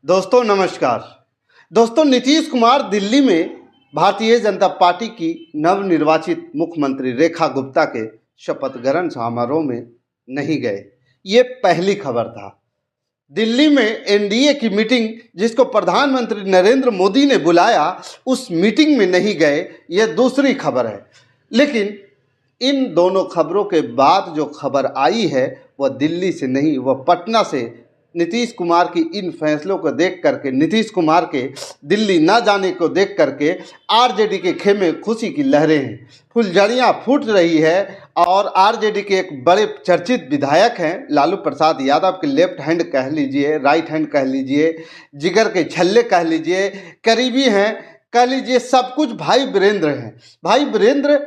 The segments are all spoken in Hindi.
दोस्तों नमस्कार। दोस्तों नीतीश कुमार दिल्ली में भारतीय जनता पार्टी की नवनिर्वाचित मुख्यमंत्री रेखा गुप्ता के शपथ ग्रहण समारोह में नहीं गए। ये पहली खबर था। दिल्ली में एनडीए की मीटिंग जिसको प्रधानमंत्री नरेंद्र मोदी ने बुलाया, उस मीटिंग में नहीं गए, ये दूसरी खबर है। लेकिन इन दोनों खबरों के बाद जो खबर आई है वह दिल्ली से नहीं, वह पटना से नीतीश कुमार की इन फैसलों को देख करके, नीतीश कुमार के दिल्ली ना जाने को देख करके आरजेडी के खेमे खुशी की लहरें हैं, फुलझड़ियाँ फूट रही है। और आरजेडी के एक बड़े चर्चित विधायक हैं लालू प्रसाद यादव के लेफ्ट हैंड कह लीजिए, राइट हैंड कह लीजिए, जिगर के छल्ले कह लीजिए, करीबी हैं कह लीजिए, सब कुछ भाई वीरेंद्र हैं। भाई वीरेंद्र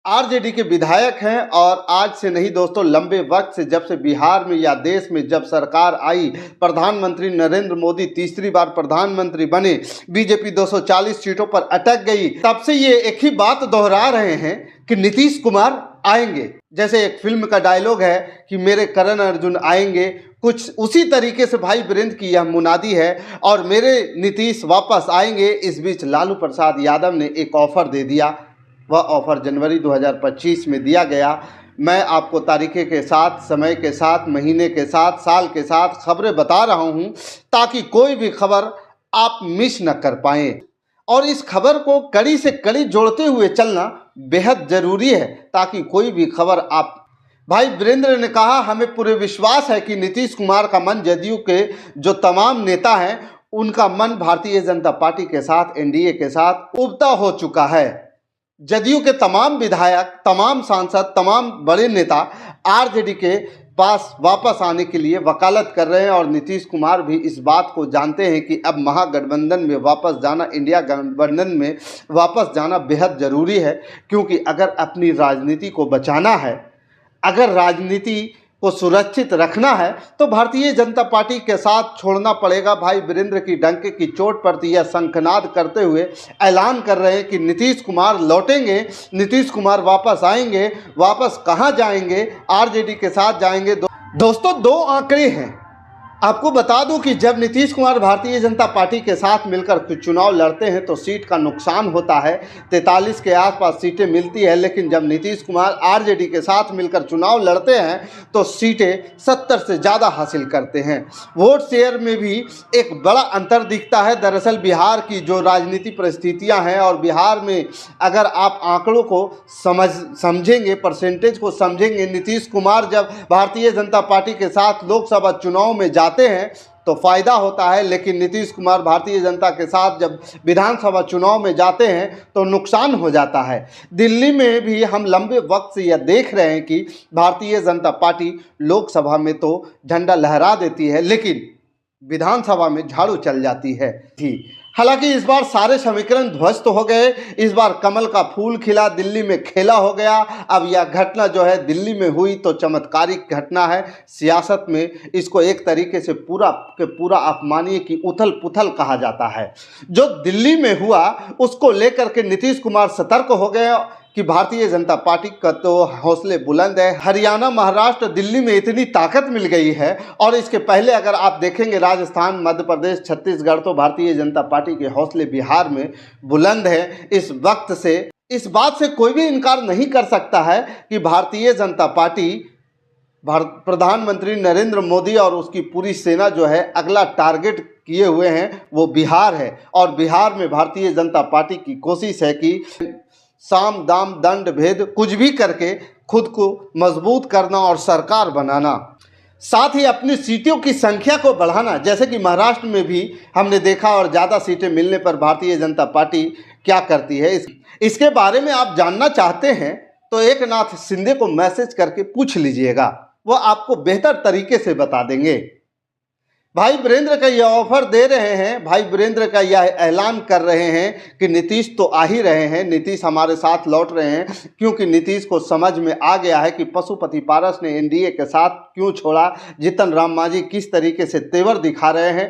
आरजेडी के विधायक हैं और आज से नहीं दोस्तों, लंबे वक्त से, जब से बिहार में या देश में जब सरकार आई, प्रधानमंत्री नरेंद्र मोदी तीसरी बार प्रधानमंत्री बने, बीजेपी 240 सीटों पर अटक गई, तब से ये एक ही बात दोहरा रहे हैं कि नीतीश कुमार आएंगे। जैसे एक फिल्म का डायलॉग है कि मेरे करण अर्जुन आएंगे, कुछ उसी तरीके से भाई वीरेंद्र की यह मुनादी है और मेरे नीतीश वापस आएंगे। इस बीच लालू प्रसाद यादव ने एक ऑफर दे दिया। वह ऑफर जनवरी 2025 में दिया गया। मैं आपको तारीखें के साथ, समय के साथ, महीने के साथ, साल के साथ खबरें बता रहा हूं ताकि कोई भी खबर आप मिस न कर पाएं। और इस खबर को कड़ी से कड़ी जोड़ते हुए चलना बेहद ज़रूरी है ताकि कोई भी खबर आप। भाई वीरेंद्र ने कहा, हमें पूरे विश्वास है कि नीतीश कुमार का मन, जदयू के जो तमाम नेता हैं उनका मन भारतीय जनता पार्टी के साथ, एनडीए के साथ उबता हो चुका है। जदयू के तमाम विधायक, तमाम सांसद, तमाम बड़े नेता आरजेडी के पास वापस आने के लिए वकालत कर रहे हैं और नीतीश कुमार भी इस बात को जानते हैं कि अब महागठबंधन में वापस जाना, इंडिया गठबंधन में वापस जाना बेहद ज़रूरी है। क्योंकि अगर अपनी राजनीति को बचाना है, अगर राजनीति को सुरक्षित रखना है तो भारतीय जनता पार्टी के साथ छोड़ना पड़ेगा। भाई वीरेंद्र की डंके की चोट पर यह शंखनाद करते हुए ऐलान कर रहे हैं कि नीतीश कुमार लौटेंगे, नीतीश कुमार वापस आएंगे। वापस कहां जाएंगे? आरजेडी के साथ जाएंगे। दोस्तों दो आंकड़े हैं। आपको बता दूं कि जब नीतीश कुमार भारतीय जनता पार्टी के साथ मिलकर चुनाव लड़ते हैं तो सीट का नुकसान होता है, 43 के आसपास सीटें मिलती है। लेकिन जब नीतीश कुमार आरजेडी के साथ मिलकर चुनाव लड़ते हैं तो सीटें 70 से ज़्यादा हासिल करते हैं। वोट शेयर में भी एक बड़ा अंतर दिखता है। दरअसल बिहार की जो राजनीतिक परिस्थितियाँ हैं और बिहार में अगर आप आंकड़ों को समझेंगे, परसेंटेज को समझेंगे, नीतीश कुमार जब भारतीय जनता पार्टी के साथ लोकसभा चुनाव में जाते हैं तो फायदा होता है, लेकिन नीतीश कुमार भारतीय जनता के साथ जब विधानसभा चुनाव में जाते हैं तो नुकसान हो जाता है। दिल्ली में भी हम लंबे वक्त से यह देख रहे हैं कि भारतीय जनता पार्टी लोकसभा में तो झंडा लहरा देती है लेकिन विधानसभा में झाड़ू चल जाती है। हालांकि इस बार सारे समीकरण ध्वस्त हो गए। इस बार कमल का फूल खिला, दिल्ली में खेला हो गया। अब यह घटना जो है दिल्ली में हुई तो चमत्कारिक घटना है। सियासत में इसको एक तरीके से पूरा के पूरा आप मानिए कि उथल पुथल कहा जाता है। जो दिल्ली में हुआ उसको लेकर के नीतीश कुमार सतर्क हो गए कि भारतीय जनता पार्टी का तो हौसले बुलंद है। हरियाणा, महाराष्ट्र, दिल्ली में इतनी ताकत मिल गई है। और इसके पहले अगर आप देखेंगे राजस्थान, मध्य प्रदेश, छत्तीसगढ़, तो भारतीय जनता पार्टी के हौसले बिहार में बुलंद है। इस वक्त से इस बात से कोई भी इनकार नहीं कर सकता है कि भारतीय जनता पार्टी, प्रधानमंत्री नरेंद्र मोदी और उसकी पूरी सेना जो है अगला टारगेट किए हुए हैं वो बिहार है। और बिहार में भारतीय जनता पार्टी की कोशिश है कि साम दाम दंड भेद कुछ भी करके खुद को मजबूत करना और सरकार बनाना, साथ ही अपनी सीटों की संख्या को बढ़ाना। जैसे कि महाराष्ट्र में भी हमने देखा और ज़्यादा सीटें मिलने पर भारतीय जनता पार्टी क्या करती है। इसके बारे में आप जानना चाहते हैं तो एकनाथ शिंदे को मैसेज करके पूछ लीजिएगा, वह आपको बेहतर तरीके से बता देंगे। भाई वीरेंद्र का यह ऑफर दे रहे हैं, भाई वीरेंद्र का यह ऐलान कर रहे हैं कि नीतीश तो आ ही रहे हैं, नीतीश हमारे साथ लौट रहे हैं। क्योंकि नीतीश को समझ में आ गया है कि पशुपति पारस ने एनडीए के साथ क्यों छोड़ा, जीतन राम मांझी किस तरीके से तेवर दिखा रहे हैं,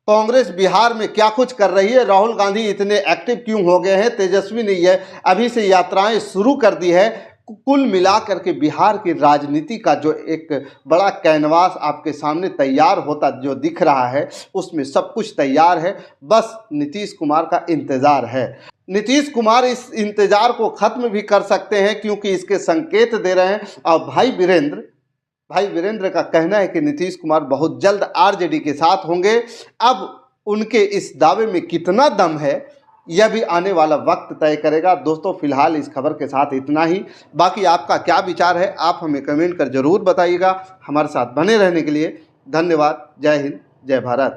कांग्रेस बिहार में क्या कुछ कर रही है, राहुल गांधी इतने एक्टिव क्यों हो गए हैं, तेजस्वी ने यह अभी से यात्राएं शुरू कर दी है। कुल मिलाकर के बिहार की राजनीति का जो एक बड़ा कैनवास आपके सामने तैयार होता जो दिख रहा है, उसमें सब कुछ तैयार है, बस नीतीश कुमार का इंतज़ार है। नीतीश कुमार इस इंतज़ार को ख़त्म भी कर सकते हैं, क्योंकि इसके संकेत दे रहे हैं। और भाई वीरेंद्र का कहना है कि नीतीश कुमार बहुत जल्द आरजेडी के साथ होंगे। अब उनके इस दावे में कितना दम है, यह भी आने वाला वक्त तय करेगा। दोस्तों, फिलहाल इस खबर के साथ इतना ही। बाकी आपका क्या विचार है, आप हमें कमेंट कर ज़रूर बताइएगा। हमारे साथ बने रहने के लिए धन्यवाद। जय हिंद, जय भारत।